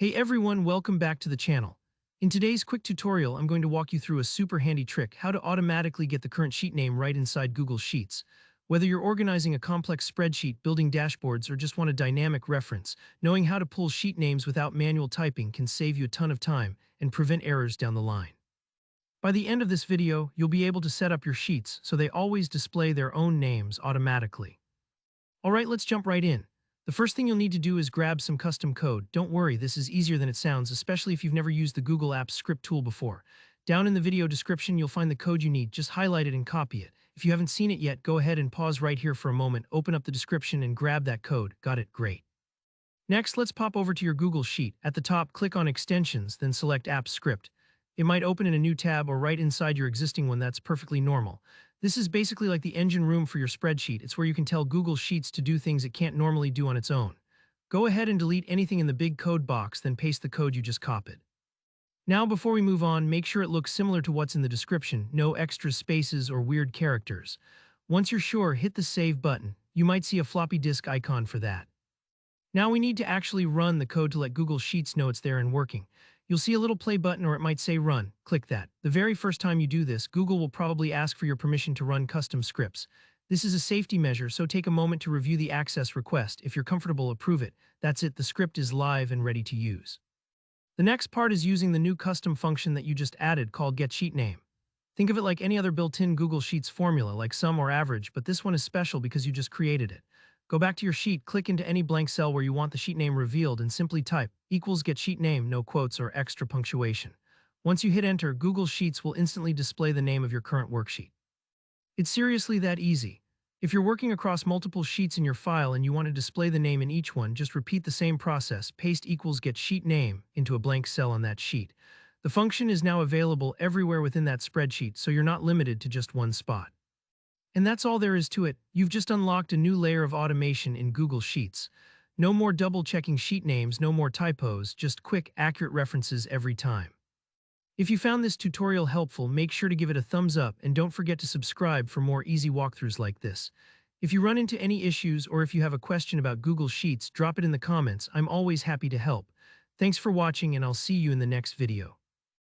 Hey everyone, welcome back to the channel. In today's quick tutorial, I'm going to walk you through a super handy trick how to automatically get the current sheet name right inside Google Sheets. Whether you're organizing a complex spreadsheet, building dashboards, or just want a dynamic reference, knowing how to pull sheet names without manual typing can save you a ton of time and prevent errors down the line. By the end of this video, you'll be able to set up your sheets so they always display their own names automatically. Alright, let's jump right in. The first thing you'll need to do is grab some custom code. Don't worry, this is easier than it sounds, especially if you've never used the Google Apps script tool before. Down in the video description, you'll find the code you need. Just highlight it and copy it. If you haven't seen it yet, go ahead and pause right here for a moment, open up the description and grab that code. Got it? Great. Next, let's pop over to your Google Sheet. At the top, click on Extensions, then select App Script. It might open in a new tab or right inside your existing one. That's perfectly normal. This is basically like the engine room for your spreadsheet. It's where you can tell Google Sheets to do things it can't normally do on its own. Go ahead and delete anything in the big code box, then paste the code you just copied. Now, before we move on, make sure it looks similar to what's in the description, no extra spaces or weird characters. Once you're sure, hit the Save button. You might see a floppy disk icon for that. Now we need to actually run the code to let Google Sheets know it's there and working. You'll see a little play button or it might say run. Click that. The very first time you do this, Google will probably ask for your permission to run custom scripts. This is a safety measure, so take a moment to review the access request. If you're comfortable, approve it. That's it, the script is live and ready to use. The next part is using the new custom function that you just added called getSheetName. Think of it like any other built-in Google Sheets formula, like sum or average, but this one is special because you just created it. Go back to your sheet, click into any blank cell where you want the sheet name revealed, and simply type equals getSheetName, no quotes or extra punctuation. Once you hit enter, Google Sheets will instantly display the name of your current worksheet. It's seriously that easy. If you're working across multiple sheets in your file and you want to display the name in each one, just repeat the same process, paste equals getSheetName into a blank cell on that sheet. The function is now available everywhere within that spreadsheet, so you're not limited to just one spot. And that's all there is to it. You've just unlocked a new layer of automation in Google Sheets. No more double-checking sheet names, no more typos, just quick, accurate references every time. If you found this tutorial helpful, make sure to give it a thumbs up and don't forget to subscribe for more easy walkthroughs like this. If you run into any issues or if you have a question about Google Sheets, drop it in the comments. I'm always happy to help. Thanks for watching and I'll see you in the next video.